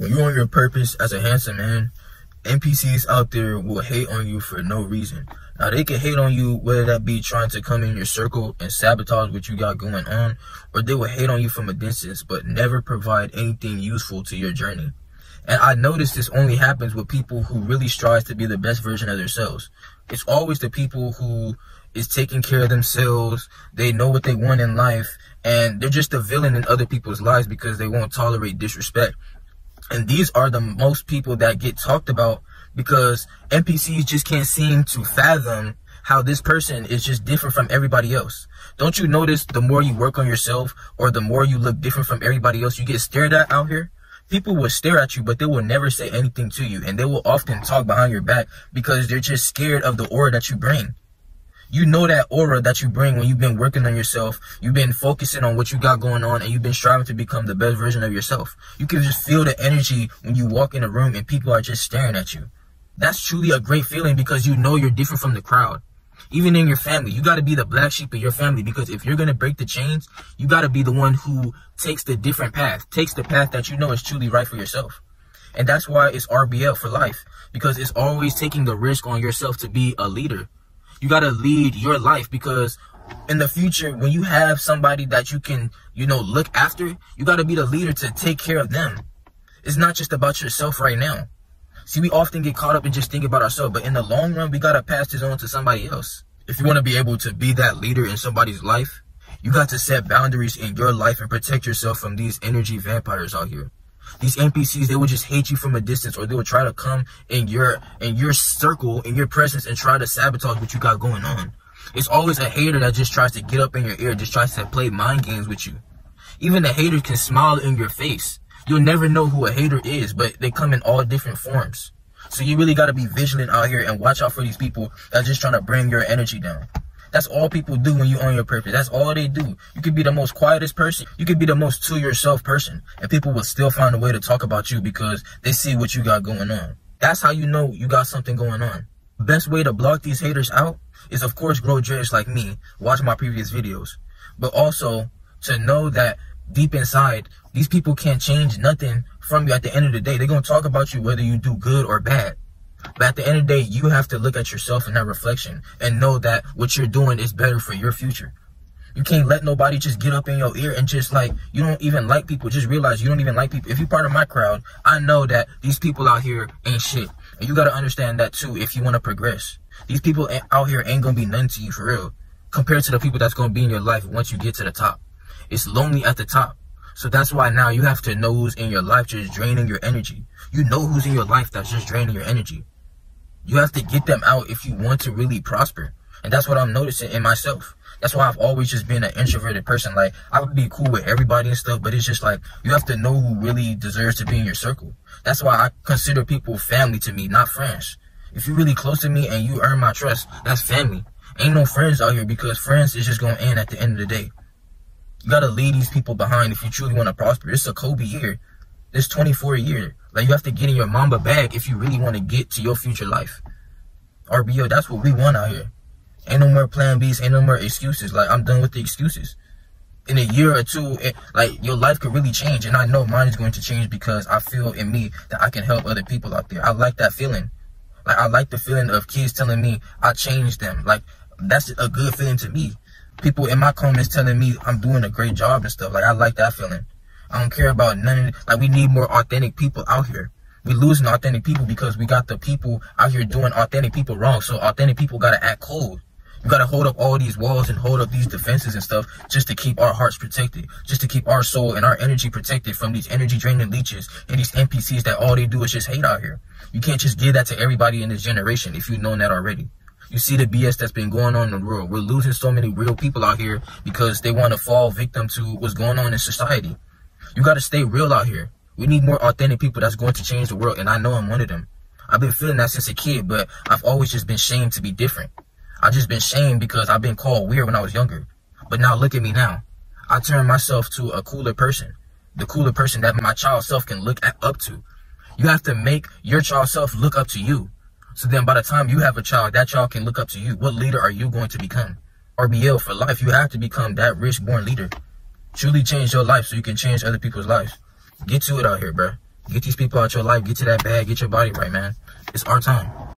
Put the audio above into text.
When you're on your purpose as a handsome man, NPCs out there will hate on you for no reason. Now, they can hate on you, whether that be trying to come in your circle and sabotage what you got going on, or they will hate on you from a distance, but never provide anything useful to your journey. And I notice this only happens with people who really strive to be the best version of themselves. It's always the people who is taking care of themselves, they know what they want in life, and they're just a villain in other people's lives because they won't tolerate disrespect. And these are the most people that get talked about because NPCs just can't seem to fathom how this person is just different from everybody else. Don't you notice the more you work on yourself or the more you look different from everybody else, you get stared at out here? People will stare at you, but they will never say anything to you. And they will often talk behind your back because they're just scared of the aura that you bring. You know that aura that you bring when you've been working on yourself, you've been focusing on what you got going on, and you've been striving to become the best version of yourself. You can just feel the energy when you walk in a room and people are just staring at you. That's truly a great feeling because you know you're different from the crowd. Even in your family, you got to be the black sheep of your family because if you're going to break the chains, you got to be the one who takes the different path, takes the path that you know is truly right for yourself. And that's why it's RBL for life, because it's always taking the risk on yourself to be a leader. You got to lead your life because in the future, when you have somebody that you can, look after, you got to be the leader to take care of them. It's not just about yourself right now. See, we often get caught up in just thinking about ourselves, but in the long run, we got to pass this on to somebody else. If you want to be able to be that leader in somebody's life, you got to set boundaries in your life and protect yourself from these energy vampires out here. These NPCs, they will just hate you from a distance, or they will try to come in your circle, in your presence, and try to sabotage what you got going on. It's always a hater that just tries to get up in your ear, just tries to play mind games with you. Even the hater can smile in your face. You'll never know who a hater is, but they come in all different forms. So you really got to be vigilant out here and watch out for these people that are just trying to bring your energy down. That's all people do when you're on your purpose. That's all they do. You could be the most quietest person. You could be the most to yourself person. And people will still find a way to talk about you because they see what you got going on. That's how you know you got something going on. Best way to block these haters out is, of course, grow dreads like me. Watch my previous videos. But also to know that deep inside, these people can't change nothing from you at the end of the day. They're going to talk about you whether you do good or bad. But at the end of the day, you have to look at yourself in that reflection and know that what you're doing is better for your future. You can't let nobody just get up in your ear and just you don't even like people. Just realize you don't even like people. If you're part of my crowd, I know that these people out here ain't shit. And you got to understand that too if you want to progress. These people out here ain't going to be nothing to you for real compared to the people that's going to be in your life once you get to the top. It's lonely at the top. So that's why now you have to know who's in your life just draining your energy. You know who's in your life that's just draining your energy. You have to get them out if you want to really prosper. And that's what I'm noticing in myself. That's why I've always just been an introverted person. I would be cool with everybody and stuff, but it's just you have to know who really deserves to be in your circle. That's why I consider people family to me, not friends. If you're really close to me and you earn my trust, that's family. Ain't no friends out here because friends is just going to end at the end of the day. You got to leave these people behind if you truly want to prosper. It's a Kobe year. This 24 year. You have to get in your mamba bag if you really want to get to your future life. RBO, that's what we want out here. Ain't no more plan Bs, ain't no more excuses. I'm done with the excuses. In a year or two, your life could really change. And I know mine is going to change because I feel in me that I can help other people out there. I like that feeling. I like the feeling of kids telling me I changed them. That's a good feeling to me. People in my comments telling me I'm doing a great job and stuff. I like that feeling. I don't care about none of it. We need more authentic people out here. We're losing authentic people because we got the people out here doing authentic people wrong. So authentic people got to act cold. You got to hold up all these walls and hold up these defenses and stuff just to keep our hearts protected. Just to keep our soul and our energy protected from these energy draining leeches and these NPCs that all they do is just hate out here. You can't just give that to everybody in this generation if you've known that already. You see the BS that's been going on in the world. We're losing so many real people out here because they want to fall victim to what's going on in society. You got to stay real out here. We need more authentic people that's going to change the world, and I know I'm one of them. I've been feeling that since a kid, but I've always just been shamed to be different. I've just been shamed because I've been called weird when I was younger. But now look at me now. I turned myself to a cooler person. The cooler person that my child self can look up to. You have to make your child self look up to you. So then by the time you have a child, that child can look up to you. What leader are you going to become? RBL for life, you have to become that rich born leader. Truly change your life so you can change other people's lives. Get to it out here, bro. Get these people out your life. Get to that bag. Get your body right, man. It's our time.